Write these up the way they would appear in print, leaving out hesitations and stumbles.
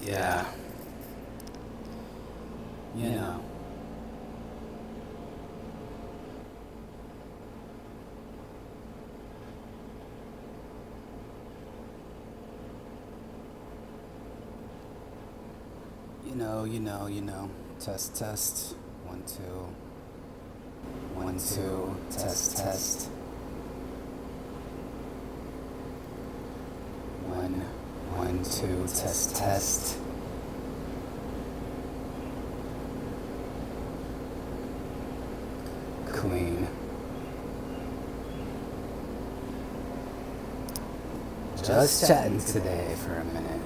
Yeah. You know. Test, test. 1, 2. 1, 2. Test, test. 1, 1, 2. Test, test. Queen. Just chatting today for a minute.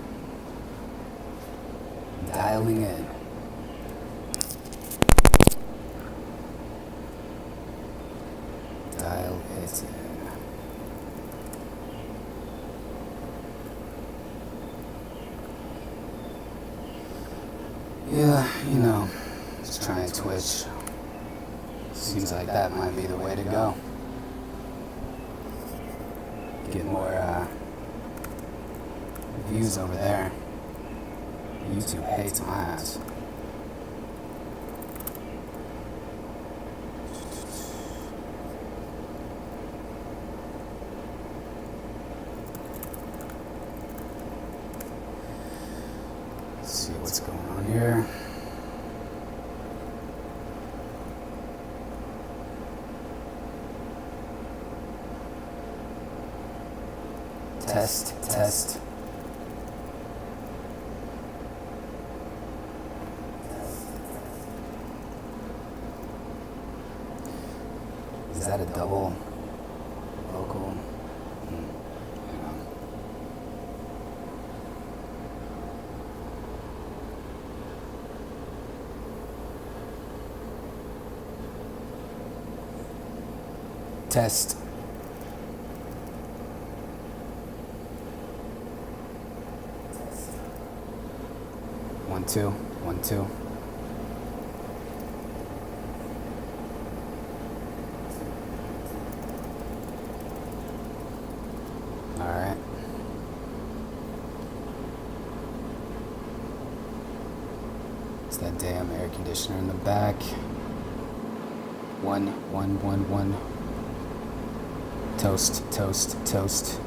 Dialing in. Dial it in. Yeah, just trying Twitch. Seems like that might be the way to go. Get more views over there. YouTube hates my ass. Let's see what's going on here. Test, test. Is that a double vocal? Hang on. Test. One, two, 1, 2. All right. It's that damn air conditioner in the back. 1, 1, 1, 1. Toast, toast, toast.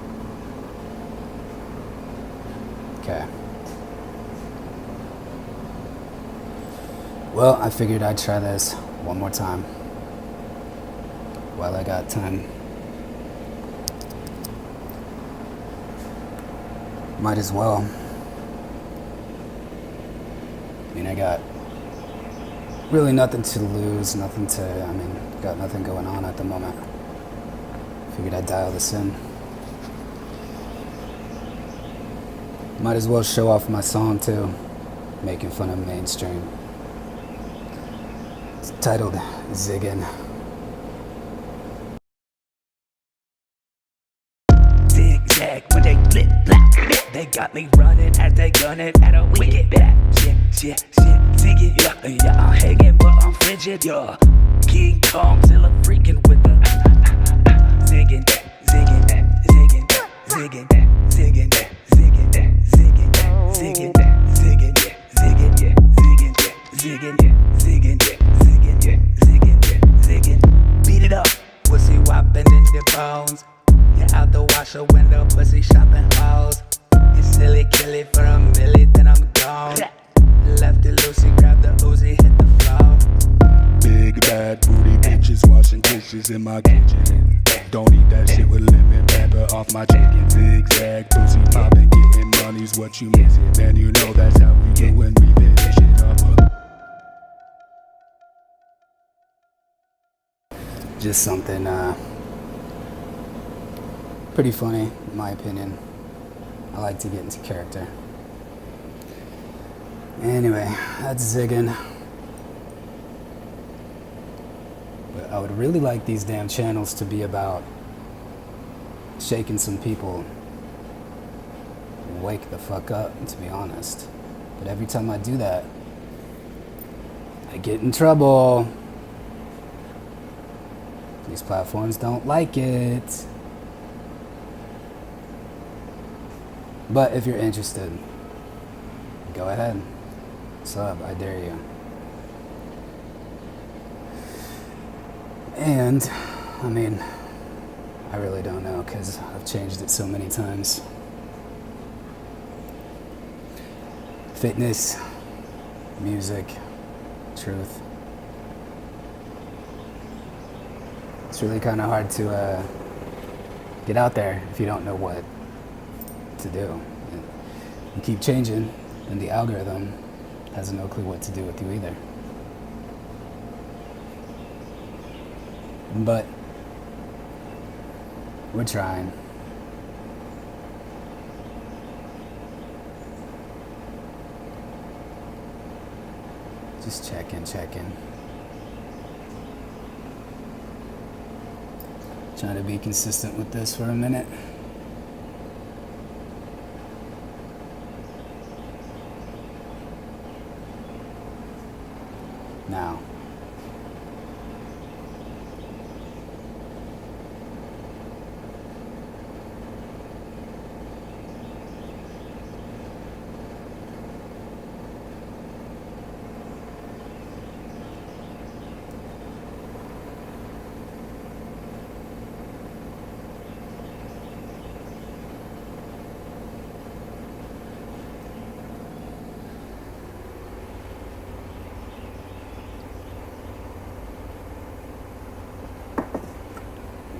Okay. Well, I figured I'd try this one more time while I got time. Might as well. I mean, I got really nothing to lose, got nothing going on at the moment. Figured I'd dial this in. Might as well show off my song too, making fun of mainstream. It's titled Ziggin'. Zigzag when they flip flop, they got me running as they gunning at a wicked back. Shit, ziggin', yeah, I'm hanging but I'm frigid, yeah. King Kong still a freaking with the ziggin', ziggin', ziggin', ziggin', ziggin', ziggin', ziggin', ziggin', ziggin', ziggin', ziggin', ziggin', ziggin', ziggin', ziggin'. Beat it up, pussy whopping in the bones. You out the washer window, pussy shopping hoes. You silly killy for a milli, then I'm gone. Left it loosey, grab the Uzi, hit the floor. Big bad booty bitches washing dishes in my kitchen. Don't eat that shit with lemon pepper off my chicken. Zigzag pussy poppin', getting money's what you missing. Man, you know that's how we do when we finish it up. Just something pretty funny, in my opinion. I like to get into character. Anyway, that's ziggin'. But I would really like these damn channels to be about shaking some people wake the fuck up, to be honest. But every time I do that, I get in trouble. These platforms don't like it. But if you're interested, Go ahead. Sub, I dare you. And, I mean, I really don't know because I've changed it so many times. Fitness, music, truth. It's really kind of hard to get out there if you don't know what to do. You keep changing, and the algorithm has no clue what to do with you either. But we're trying. Just checking. Trying to be consistent with this for a minute. Now,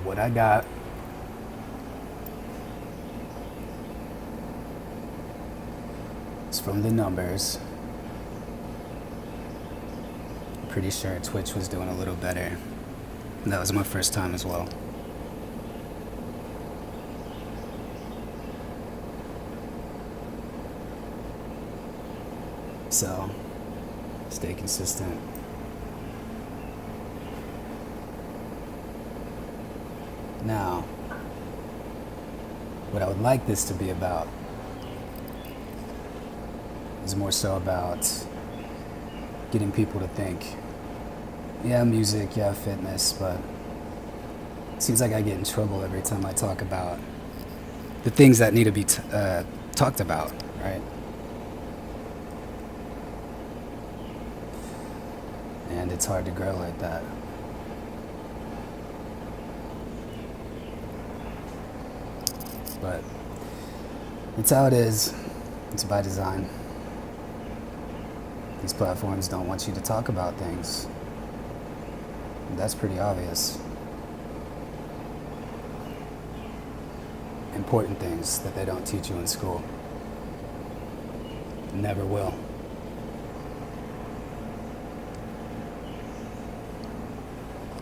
what I got is from the numbers. I'm pretty sure Twitch was doing a little better. That was my first time as well. So, stay consistent. Now, what I would like this to be about is more so about getting people to think, yeah, music, yeah, fitness, but it seems like I get in trouble every time I talk about the things that need to be talked about, right? And it's hard to grow like that. But it's how it is. It's by design. These platforms don't want you to talk about things. That's pretty obvious. Important things that they don't teach you in school. Never will.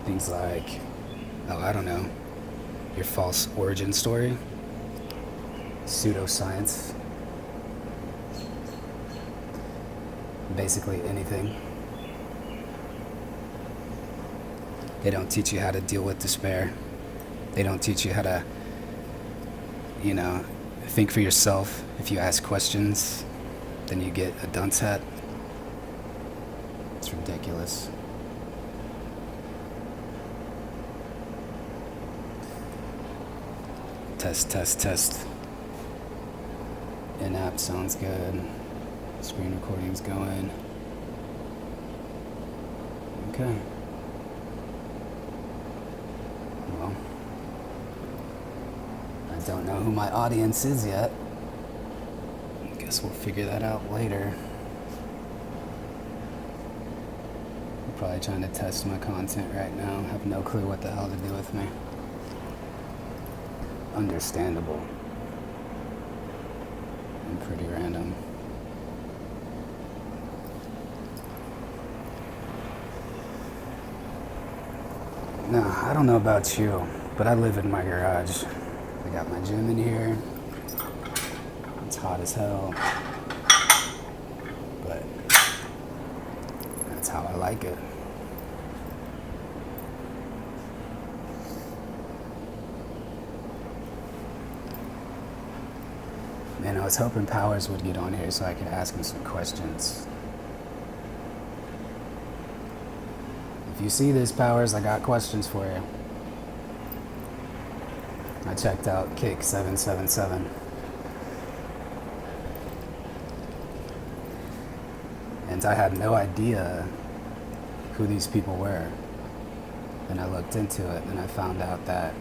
Things like, oh, I don't know, your false origin story. Pseudoscience, basically anything. They don't teach you how to deal with despair. They don't teach you how to, think for yourself. If you ask questions, then you get a dunce hat. It's ridiculous. Test. In-app sounds good. Screen recording's going. Okay. Well, I don't know who my audience is yet. Guess we'll figure that out later. I'm probably trying to test my content right now. Have no clue what the hell to do with me. Understandable. And pretty random. No, I don't know about you, but I live in my garage. I got my gym in here. It's hot as hell. But that's how I like it. Man, I was hoping Powers would get on here so I could ask him some questions. If you see this, Powers, I got questions for you. I checked out Kick 777. And I had no idea who these people were. And I looked into it and I found out that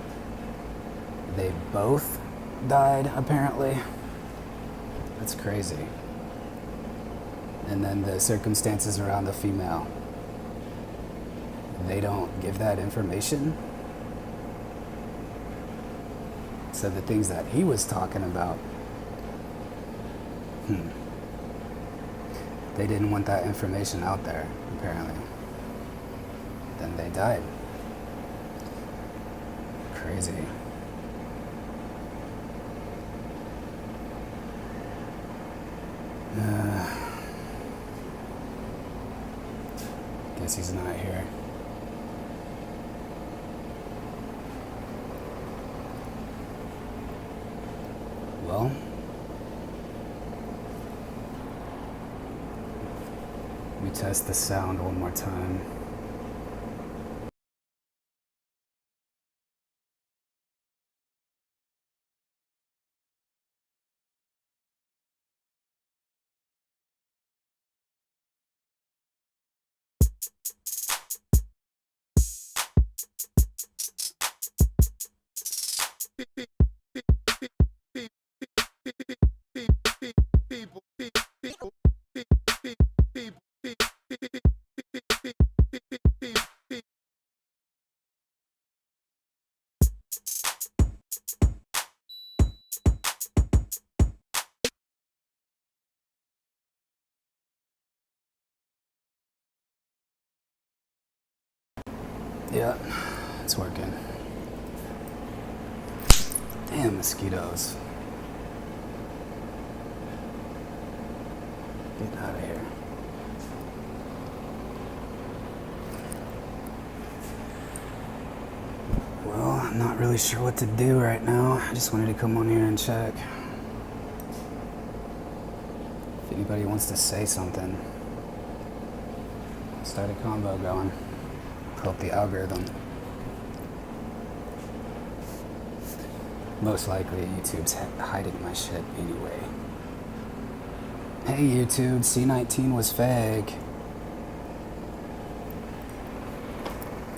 they both died, apparently. That's crazy. And then the circumstances around the female, they don't give that information. So the things that he was talking about, they didn't want that information out there, apparently. Then they died. Crazy. Guess he's not here. Well, let me test the sound one more time. Yeah, it's working. Damn mosquitoes. Get out of here. Well, I'm not really sure what to do right now. I just wanted to come on here and check. If anybody wants to say something, start a combo going. Help the algorithm. Most likely YouTube's hiding my shit anyway. Hey YouTube, C19 was fake.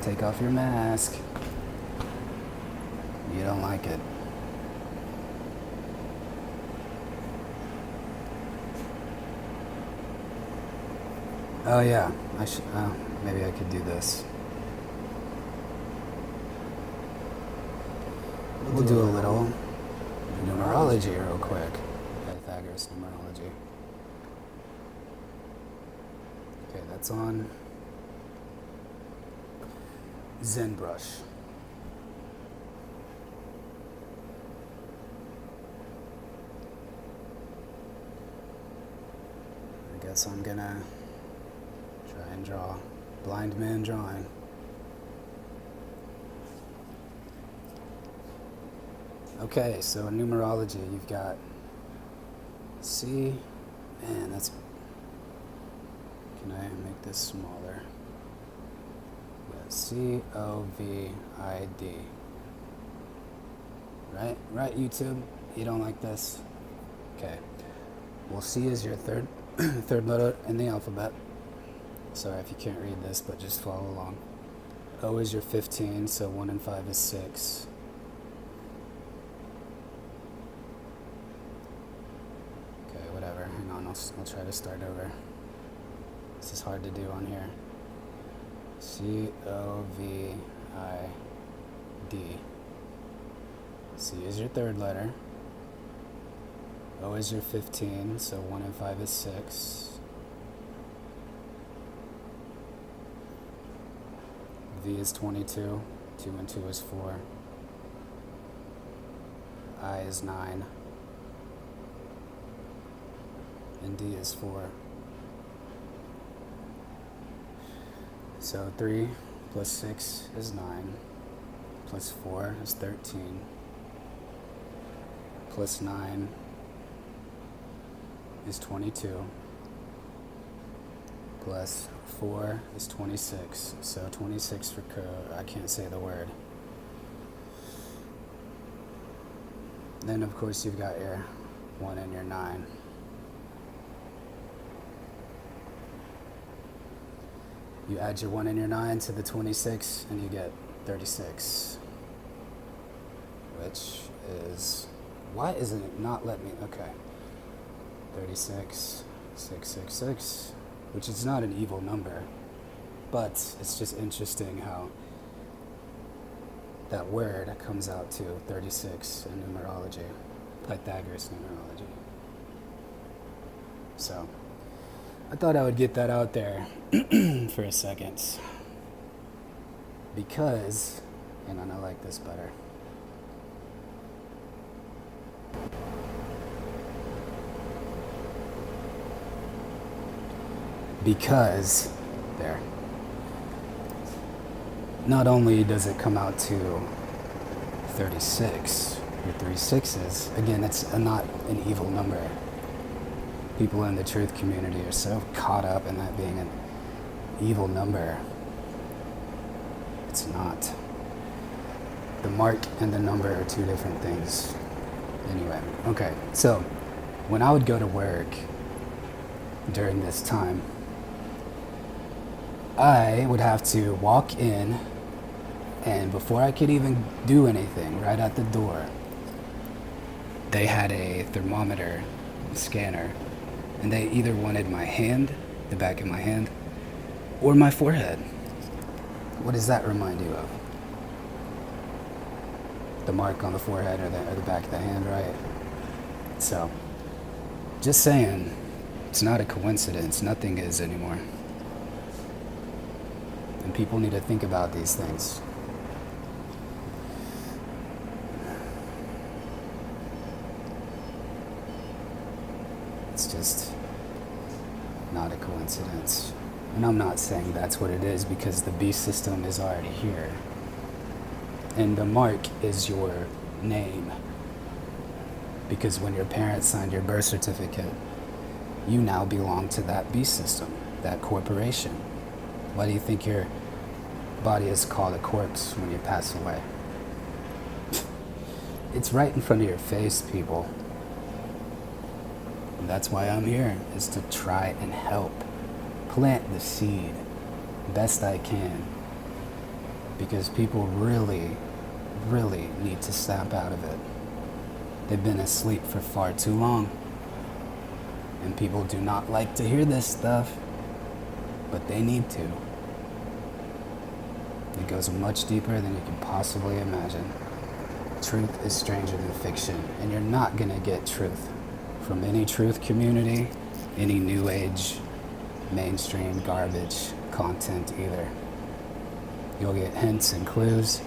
Take off your mask. You don't like it. Oh yeah, I should. Maybe I could do this. We'll do a little numerology real quick. Pythagoras numerology. Okay, that's on ZenBrush. I guess I'm gonna try and draw. Blind man drawing. Okay, so in numerology, you've got C, man, that's, can I make this smaller? Yeah, COVID. Right, YouTube? You don't like this? Okay. Well, C is your third letter in the alphabet. Sorry if you can't read this, but just follow along. O is your 15, so 1 and 5 is 6. Hang on, I'll try to start over. This is hard to do on here. COVID. C is your third letter. O is your 15, so 1 and 5 is 6. V is 22, 2 and 2 is 4. I is 9. And D is 4. So 3 plus 6 is 9. Plus 4 is 13. Plus 9 is 22. Plus 4 is 26. So 26 for I can't say the word. Then of course you've got your 1 and your 9. You add your 1 and your 9 to the 26, and you get 36. Which is... Why isn't it not let me... Okay. 36, 666, which is not an evil number. But it's just interesting how that word comes out to 36 in numerology, Pythagoras numerology. So, I thought I would get that out there for a second. Because, and I like this better. Because, there. Not only does it come out to 36, or 3 sixes, again, it's not an evil number. People in the truth community are so caught up in that being an evil number. It's not. The mark and the number are two different things. Anyway, okay, so when I would go to work during this time, I would have to walk in, and before I could even do anything, right at the door, they had a thermometer scanner, and they either wanted my hand, the back of my hand, or my forehead. What does that remind you of? The mark on the forehead or the back of the hand, right? So, just saying, it's not a coincidence. Nothing is anymore. And people need to think about these things. It's just not a coincidence. And I'm not saying that's what it is, because the beast system is already here. And the mark is your name. Because when your parents signed your birth certificate, you now belong to that beast system, that corporation. Why do you think your body is called a corpse when you pass away? It's right in front of your face, people. And that's why I'm here, is to try and help plant the seed best I can. Because people really, really need to snap out of it. They've been asleep for far too long. And people do not like to hear this stuff, but they need to. It goes much deeper than you can possibly imagine. Truth is stranger than fiction, and you're not gonna get truth from any truth community, any new age, mainstream garbage content either. You'll get hints and clues,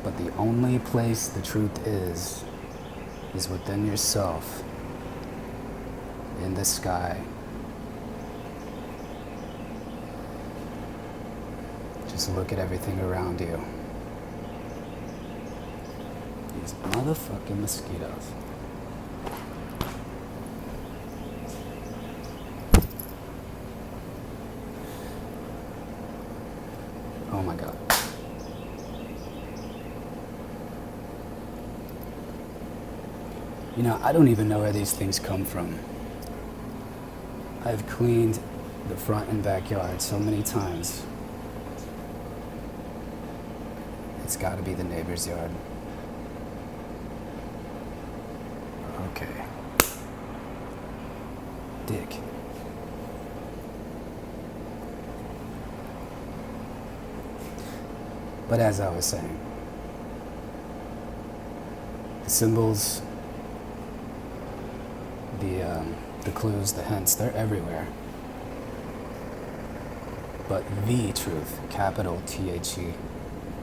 but the only place the truth is within yourself, in the sky. Just look at everything around you. These motherfucking mosquitoes. Oh my God. You know, I don't even know where these things come from. I've cleaned the front and backyard so many times. It's gotta be the neighbor's yard. Okay. Dick. But as I was saying, the symbols, the clues, the hints, they're everywhere. But the truth, capital T-H-E,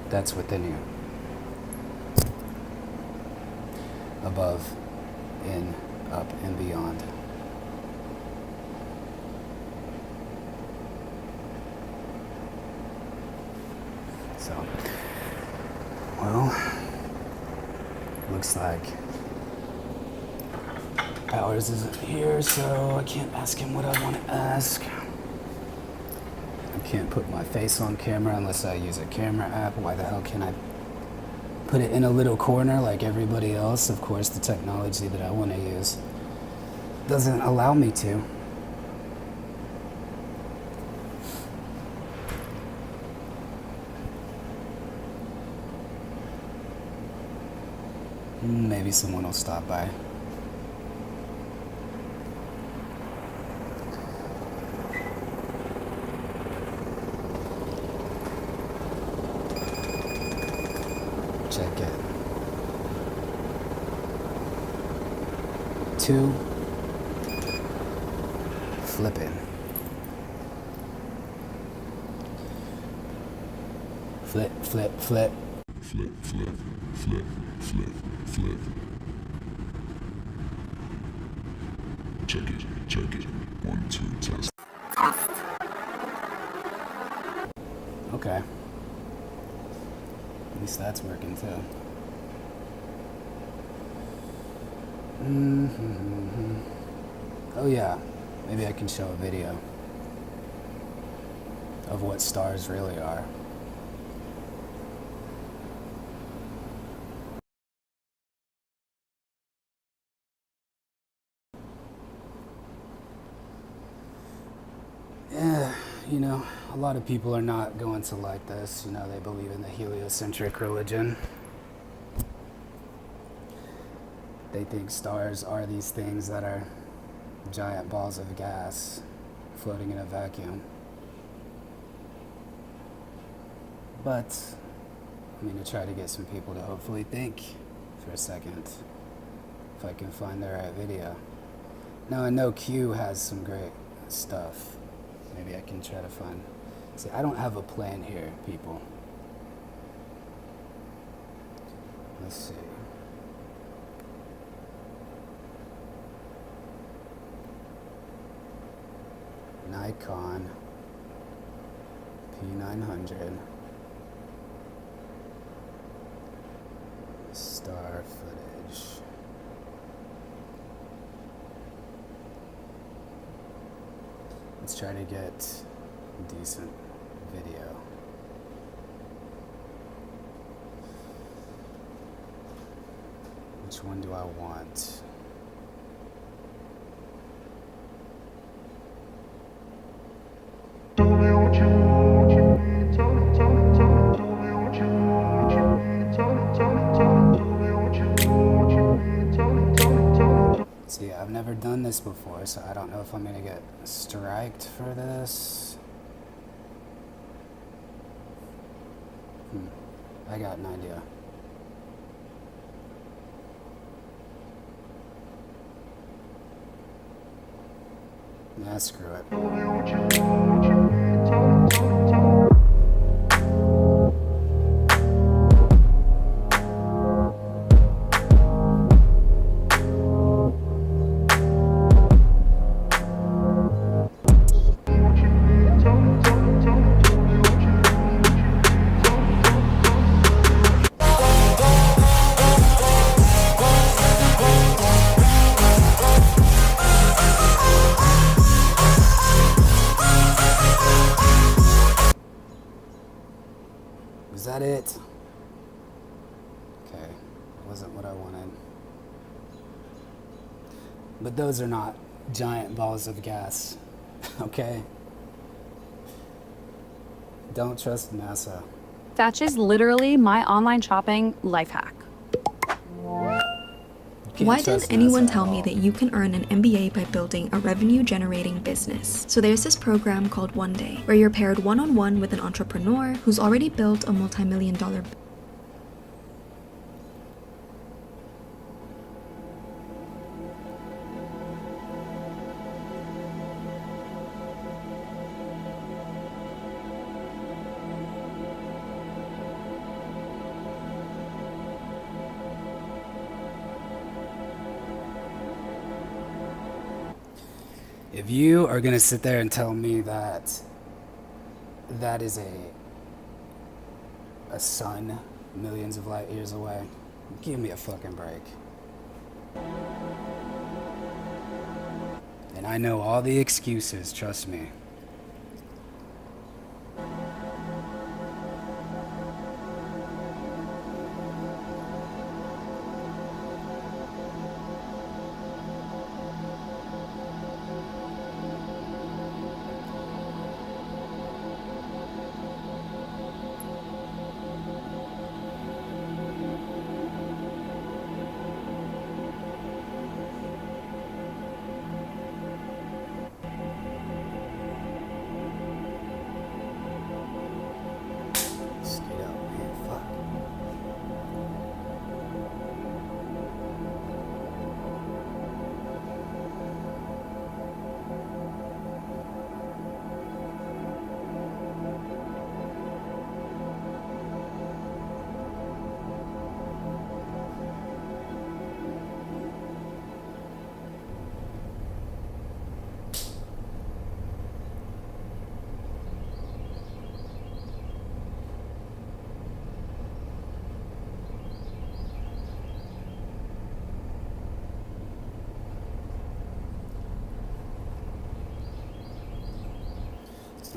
that's within you. Above, in, up, and beyond. So, well, looks like Powers isn't here, so I can't ask him what I want to ask. I can't put my face on camera unless I use a camera app. Why the hell can I put it in a little corner like everybody else? Of course, the technology that I want to use doesn't allow me to. Maybe someone will stop by. Check it. 2. Flipping. Flip, flip, flip. Flip, flip, flip, flip, flip. Check it. 1, 2, test. Okay. At least that's working too. Oh yeah, maybe I can show a video of what stars really are. Yeah, you know, a lot of people are not going to like this. You know, they believe in the heliocentric religion. They think stars are these things that are giant balls of gas floating in a vacuum. But I'm going to try to get some people to hopefully think for a second if I can find the right video. Now I know Q has some great stuff. Maybe I can try to find. See, I don't have a plan here, people. Let's see. Nikon P900 star footage. Let's try to get a decent video. Which one do I want? See, I've never done this before, so I don't know if I'm gonna get striked for this. I got an idea. Nah, screw it. Was that it? Okay, wasn't what I wanted. But those are not giant balls of gas, okay? Don't trust NASA. That's just literally my online shopping life hack. Can't Why trust didn't anyone NASA tell at me all. that you can earn an MBA by building a revenue-generating business? So there's this program called One Day, where you're paired one-on-one with an entrepreneur who's already built a multi-million-dollar If you are gonna sit there and tell me that that is a sun millions of light years away, give me a fucking break. And I know all the excuses, trust me.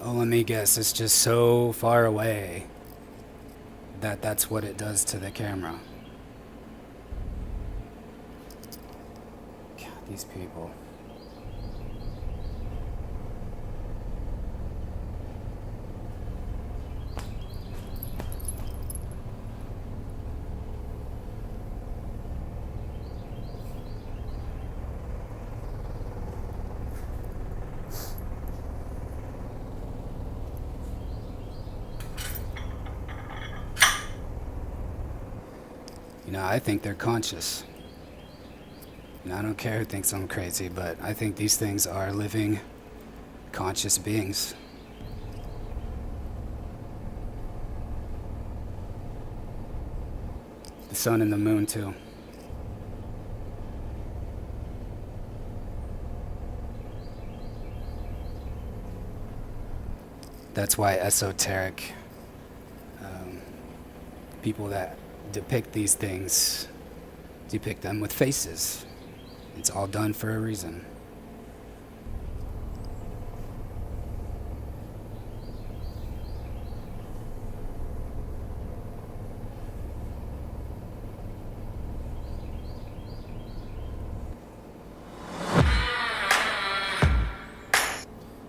Oh, let me guess, it's just so far away that that's what it does to the camera. God, these people. You know, I think they're conscious. And I don't care who thinks I'm crazy, but I think these things are living, conscious beings. The sun and the moon, too. That's why esoteric people that depict these things depict them with faces. It's all done for a reason.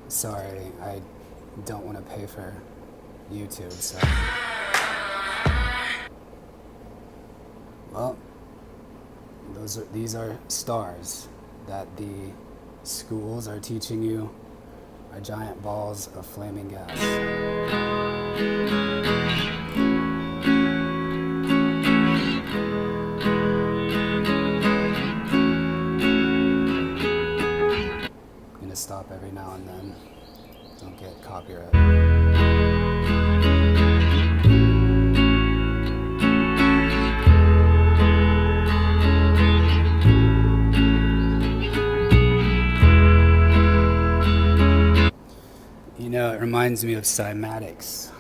Sorry, I don't want to pay for YouTube, so... Well, these are stars that the schools are teaching you are giant balls of flaming gas. I'm gonna stop every now and then. Don't get copyright. You know, it reminds me of cymatics.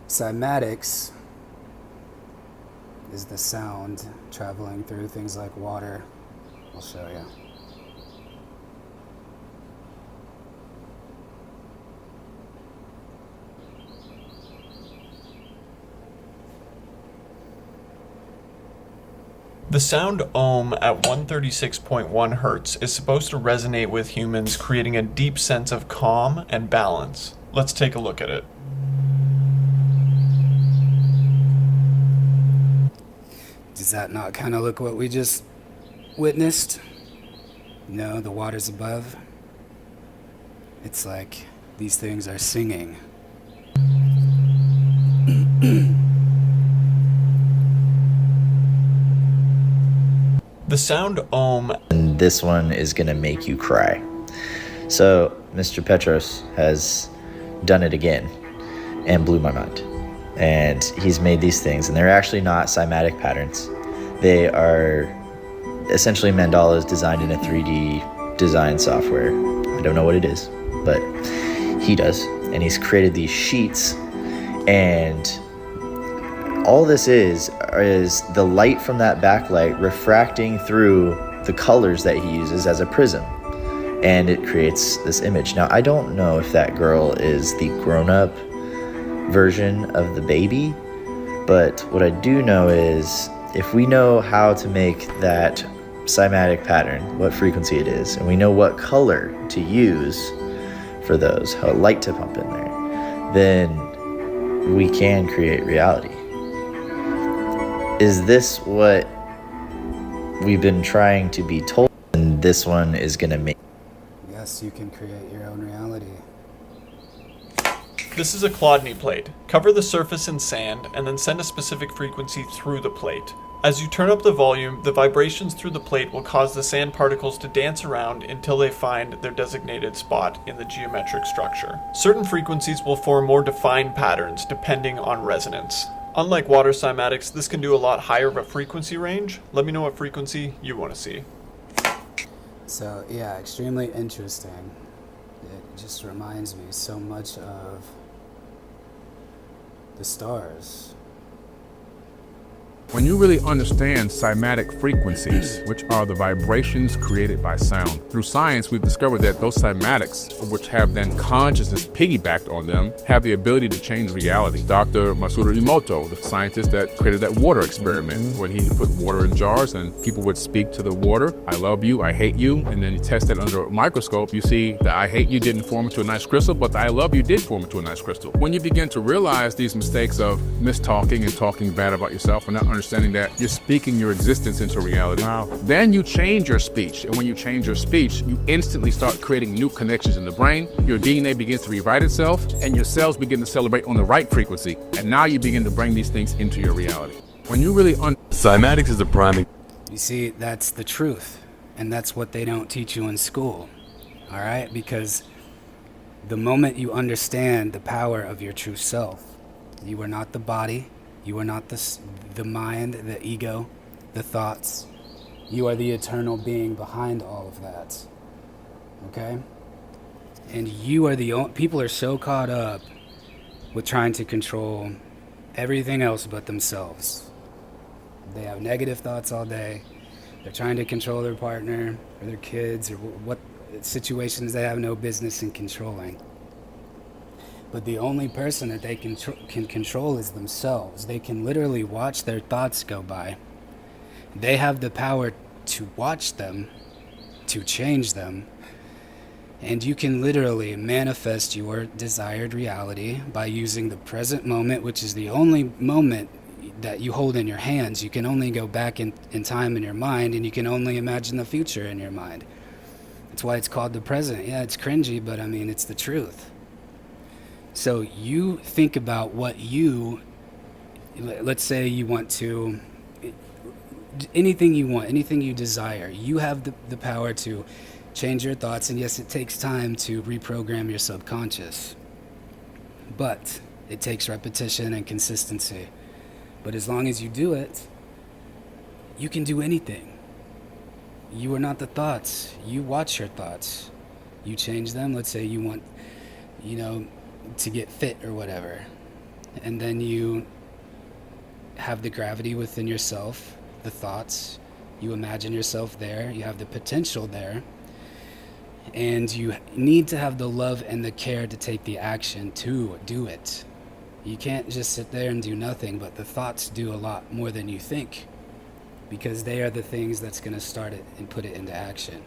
Cymatics is the sound traveling through things like water. I'll show you. The sound ohm at 136.1 hertz is supposed to resonate with humans, creating a deep sense of calm and balance. Let's take a look at it. Does that not kind of look what we just witnessed? No, the waters above. It's like these things are singing. The sound ohm. And this one is gonna make you cry. So Mr. Petros has done it again and blew my mind. And he's made these things, and they're actually not cymatic patterns. They are essentially mandalas designed in a 3D design software. I don't know what it is, but he does. And he's created these sheets, and all this is the light from that backlight refracting through the colors that he uses as a prism, and it creates this image. Now, I don't know if that girl is the grown-up version of the baby, but what I do know is if we know how to make that cymatic pattern, what frequency it is, and we know what color to use for those, how light to pump in there, then we can create reality. Is this what we've been trying to be told? And this one is going to make... Yes, you can create your own reality. This is a Chladni plate. Cover the surface in sand and then send a specific frequency through the plate. As you turn up the volume, the vibrations through the plate will cause the sand particles to dance around until they find their designated spot in the geometric structure. Certain frequencies will form more defined patterns depending on resonance. Unlike water cymatics, this can do a lot higher of a frequency range. Let me know what frequency you want to see. So, yeah, extremely interesting. It just reminds me so much of the stars. When you really understand cymatic frequencies, which are the vibrations created by sound, through science we've discovered that those cymatics, which have then consciousness piggybacked on them, have the ability to change reality. Dr. Masaru Emoto, the scientist that created that water experiment, when he put water in jars and people would speak to the water, I love you, I hate you, and then you test it under a microscope, you see the I hate you didn't form into a nice crystal, but the I love you did form into a nice crystal. When you begin to realize these mistakes of mistalking and talking bad about yourself and not understanding that you're speaking your existence into reality, then you change your speech. And when you change your speech, you instantly start creating new connections in the brain. Your DNA begins to rewrite itself and your cells begin to celebrate on the right frequency. And now you begin to bring these things into your reality. When you really cymatics is a prime. You see, that's the truth. And that's what they don't teach you in school. All right? Because the moment you understand the power of your true self, you are not the body, you are not the mind, the ego, the thoughts. You are the eternal being behind all of that. Okay? And you are the only... People are so caught up with trying to control everything else but themselves. They have negative thoughts all day. They're trying to control their partner or their kids or what situations they have no business in controlling. But the only person that they can control is themselves. They can literally watch their thoughts go by. They have the power to watch them, to change them, and you can literally manifest your desired reality by using the present moment, which is the only moment that you hold in your hands. You can only go back in time in your mind, and you can only imagine the future in your mind. That's why it's called the present. Yeah, it's cringy, but I mean, it's the truth. So you think about what you, let's say you want to, anything you want, anything you desire, you have the power to change your thoughts. And yes, it takes time to reprogram your subconscious, but it takes repetition and consistency. But as long as you do it, you can do anything. You are not the thoughts. You watch your thoughts. You change them. Let's say you want, to get fit or whatever. And then you have the gravity within yourself, the thoughts. You imagine yourself there. You have the potential there. And you need to have the love and the care to take the action to do it. You can't just sit there and do nothing, but the thoughts do a lot more than you think, because they are the things that's going to start it and put it into action.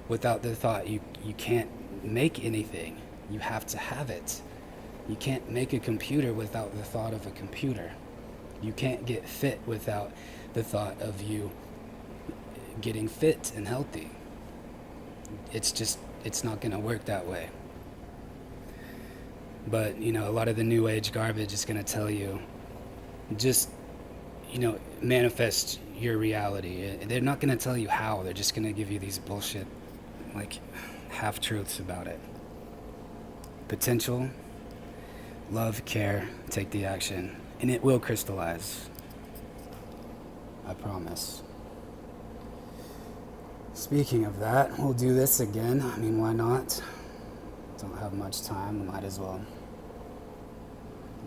Without the thought, you can't make anything. You have to have it. You can't make a computer without the thought of a computer. You can't get fit without the thought of you getting fit and healthy. It's not going to work that way. But, a lot of the new age garbage is going to tell you, just, manifest your reality. They're not going to tell you how. They're just going to give you these bullshit, half-truths about it. Potential, love, care, take the action, and it will crystallize. I promise. Speaking of that, we'll do this again. I mean, why not? Don't have much time, might as well.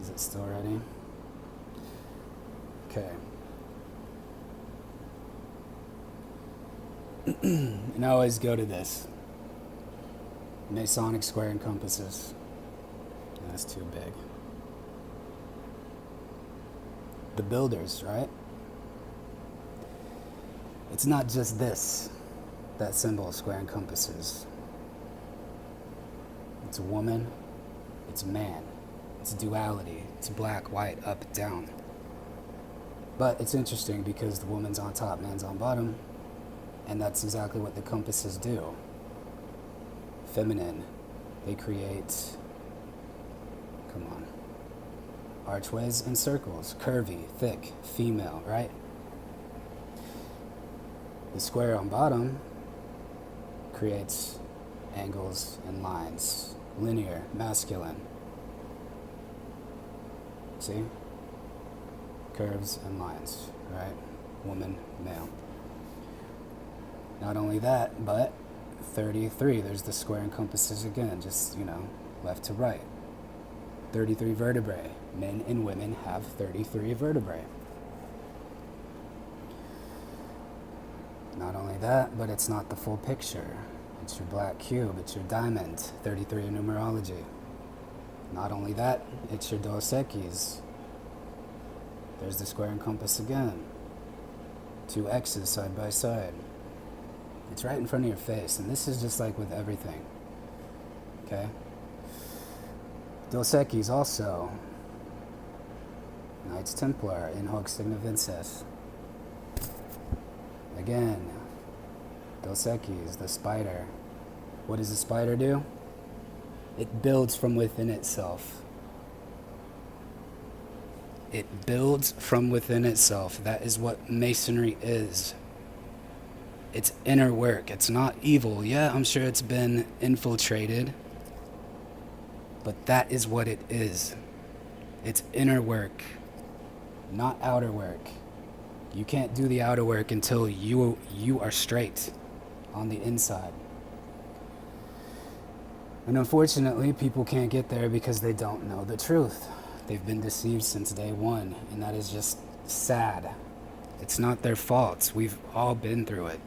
Is it still ready? Okay. And I always go to this. Masonic square and compasses. That's too big. The builders, right? It's not just this, that symbol, square and compasses. It's a woman, it's a man, it's duality, it's black, white, up, down. But it's interesting because the woman's on top, man's on bottom, and that's exactly what the compasses do. Feminine, they create, archways and circles, curvy, thick, female, right? The square on bottom creates angles and lines, linear, masculine. See? Curves and lines, right? Woman, male. Not only that, but 33, there's the square and compasses again, just, left to right. 33 vertebrae. Men and women have 33 vertebrae. Not only that, but it's not the full picture. It's your black cube, it's your diamond, 33 in numerology. Not only that, it's your Dos Equis. There's the square and compass again. 2 X's side by side. It's right in front of your face, and this is just like with everything. Okay? Dos Equis also. Knights Templar in Hoc Signa Vinces. Again, Dos Equis, the spider. What does the spider do? It builds from within itself. It builds from within itself. That is what Masonry is. It's inner work. It's not evil. Yeah, I'm sure it's been infiltrated. But that is what it is. It's inner work, not outer work. You can't do the outer work until you are straight on the inside. And unfortunately, people can't get there because they don't know the truth. They've been deceived since day one, and that is just sad. It's not their fault. We've all been through it.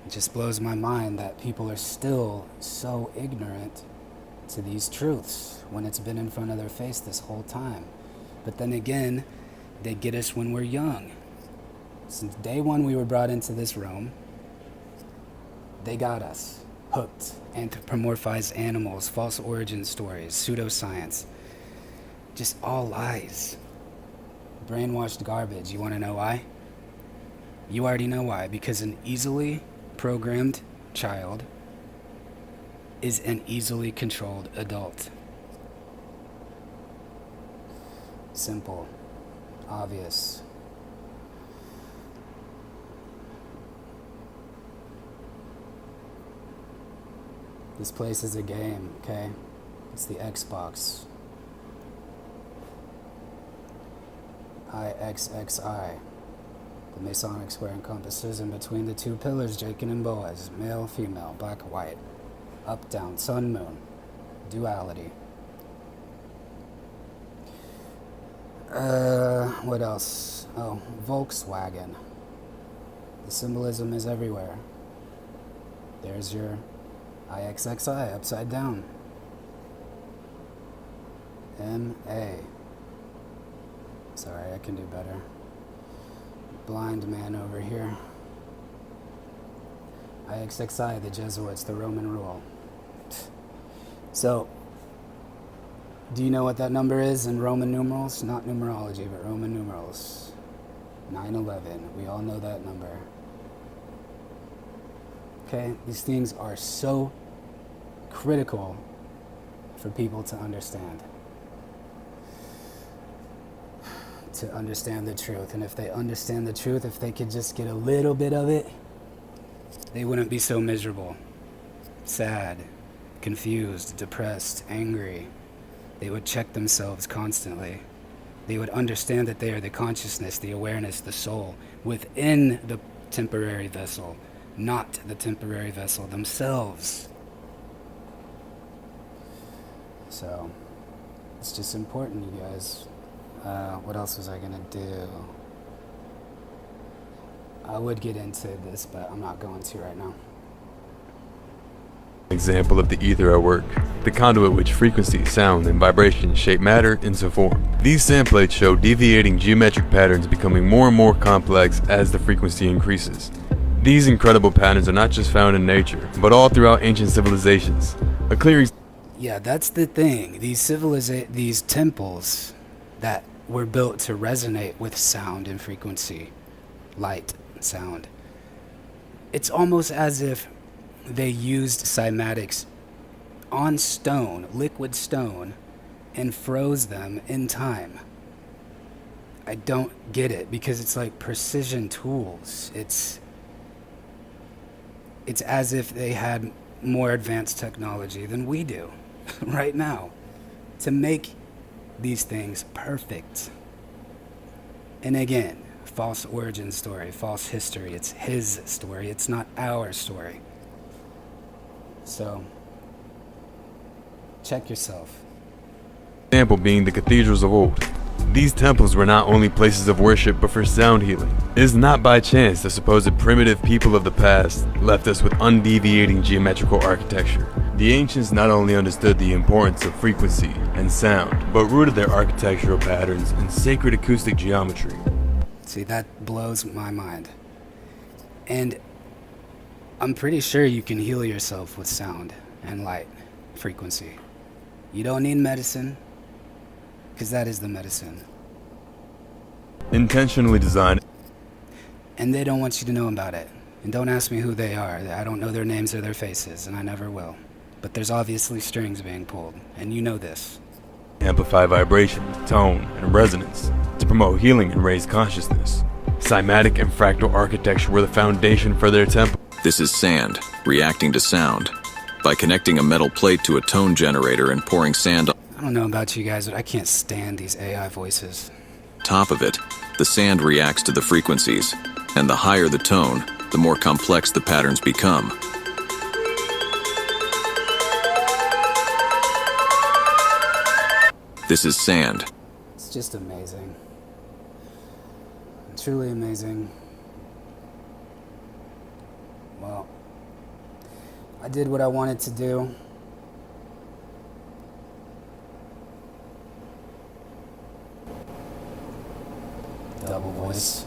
It just blows my mind that people are still so ignorant to these truths when it's been in front of their face this whole time. But then again, they get us when we're young. Since day one we were brought into this realm, they got us hooked. Anthropomorphized animals, false origin stories, pseudoscience, just all lies. Brainwashed garbage. You want to know why? You already know why. Because an easily programmed child is an easily controlled adult. Simple. Obvious. This place is a game, okay? It's the Xbox. IXXI. The Masonic square and compasses in between the 2 pillars, Checkin and Boaz. Male, female, black, white. Up, down, sun, moon. Duality. What else? Oh, Volkswagen. The symbolism is everywhere. There's your IXXI upside down. MA. Sorry, I can do better. Blind man over here. IXXI, the Jesuits, the Roman rule. So, do you know what that number is in Roman numerals? Not numerology, but Roman numerals. 9/11. We all know that number. Okay, these things are so critical for people to understand. To understand the truth. And if they understand the truth, if they could just get a little bit of it, they wouldn't be so miserable, sad, confused, depressed, angry. They would check themselves constantly. They would understand that they are the consciousness, the awareness, the soul within the temporary vessel, not the temporary vessel themselves. So, it's just important, you guys. What else was I gonna do? I would get into this, but I'm not going to right now. Example of the ether at work, the conduit which frequency, sound, and vibration shape matter into form. These sand plates show deviating geometric patterns becoming more and more complex as the frequency increases. These incredible patterns are not just found in nature, but all throughout ancient civilizations. A clear Yeah, that's the thing. These temples that were built to resonate with sound and frequency, light, sound. It's almost as if they used cymatics on stone, liquid stone, and froze them in time. I don't get it because it's like precision tools. It's as if they had more advanced technology than we do right now to make these things perfect. And again, false origin story, false history. It's his story. It's not our story. So, check yourself. example being the cathedrals of old. These temples were not only places of worship but for sound healing. It is not by chance the supposed primitive people of the past left us with undeviating geometrical architecture. The ancients not only understood the importance of frequency and sound, but rooted their architectural patterns in sacred acoustic geometry. See, that blows my mind. And I'm pretty sure you can heal yourself with sound and light frequency. You don't need medicine, because that is the medicine. Intentionally designed. And they don't want you to know about it. And don't ask me who they are. I don't know their names or their faces, and I never will. But there's obviously strings being pulled, and you know this. Amplify vibration, tone, and resonance to promote healing and raise consciousness. Cymatic and fractal architecture were the foundation for their temple. This is sand, reacting to sound. By connecting a metal plate to a tone generator and pouring sand on I don't know about you guys, but I can't stand these AI voices. top of it, the sand reacts to the frequencies, and the higher the tone, the more complex the patterns become. This is sand. It's just amazing. Truly amazing. Well, I did what I wanted to do. Double voice.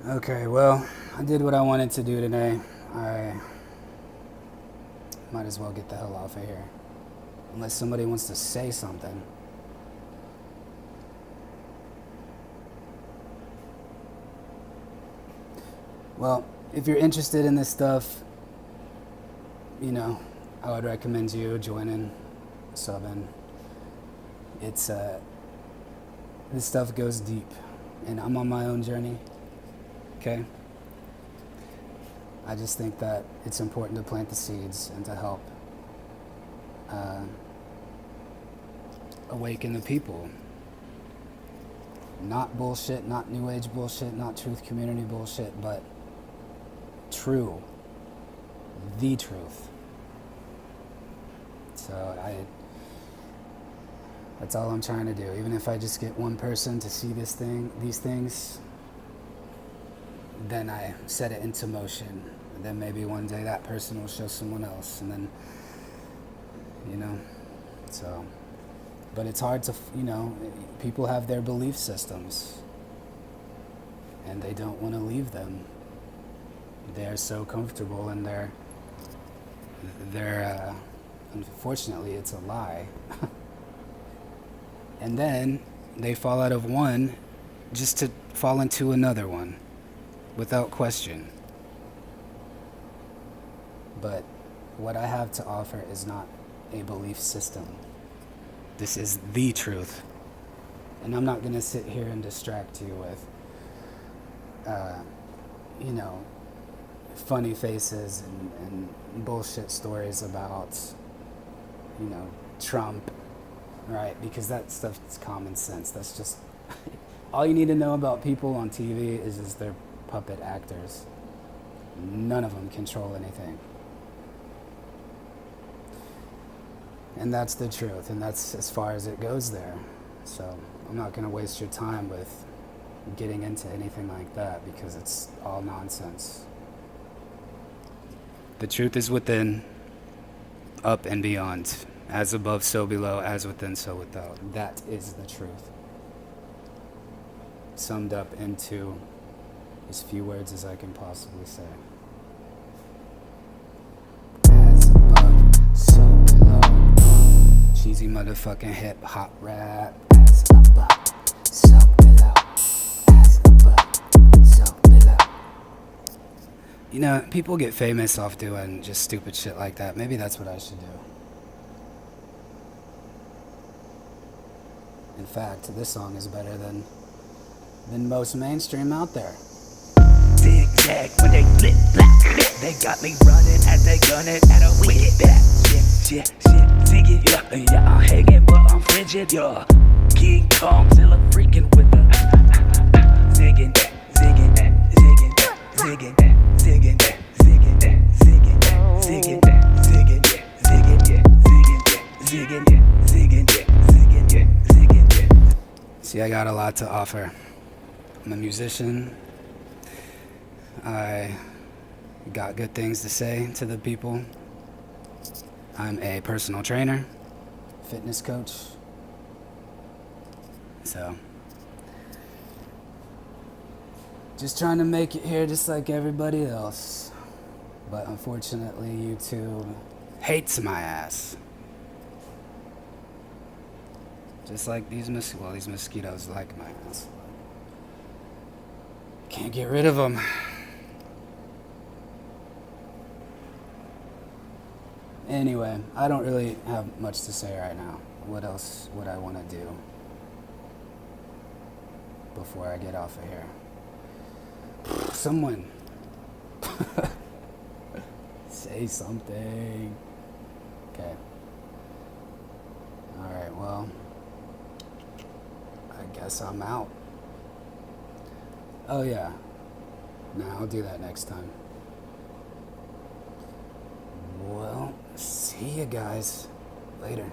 Okay, well, I did what I wanted to do today. I might as well get the hell off of here. Unless somebody wants to say something. Well, if you're interested in this stuff, you know, I would recommend you joining, subbing. It's, this stuff goes deep, and I'm on my own journey. Okay? I just think that it's important to plant the seeds and to help awaken the people. Not bullshit, not new age bullshit, not truth community bullshit, but true. The truth. So that's all I'm trying to do. Even if I just get one person to see these things, then I set it into motion. And then maybe one day that person will show someone else, and then, you know, so. But it's hard to, you know, people have their belief systems, and they don't want to leave them. They're so comfortable in their unfortunately, it's a lie. And then they fall out of one just to fall into another one. Without question. But what I have to offer is not a belief system. This is the truth. And I'm not going to sit here and distract you with, you know, funny faces and bullshit stories about, you know, Trump, right? Because that stuff is common sense. That's just, all you need to know about people on TV is just their puppet actors. None of them control anything. And that's the truth, and that's as far as it goes there. So I'm not going to waste your time with getting into anything like that, because it's all nonsense. The truth is within, up and beyond. As above, so below, as within, so without. That is the truth. Summed up into as few words as I can possibly say. As above, so below. Cheesy motherfucking hip hop rap. As above, so below. As above, so below. You know, people get famous off doing just stupid shit like that. Maybe that's what I should do. In fact, this song is better than most mainstream out there. Zigzag when they flip, flap, flip. They got me running as they gun it at a wicked back. Shit, sing it, yeah, I'm hanging, but I'm frigid, yeah. King Kong, still a freaking with the ziggin', ziggin', ziggin', ziggin', ziggin', ziggin', ziggin', ziggin', ziggin', ziggin', ziggin', ziggin'. See, I got a lot to offer. I'm a musician. I got good things to say to the people. I'm a personal trainer, fitness coach. So, just trying to make it here just like everybody else. But unfortunately, YouTube hates my ass. Just like these mosquitoes like my ass. Can't get rid of them. Anyway, I don't really have much to say right now. What else would I want to do before I get off of here? Someone say something. Okay. Alright, well, I guess I'm out. Oh yeah. Nah, I'll do that next time. Well, see you guys later.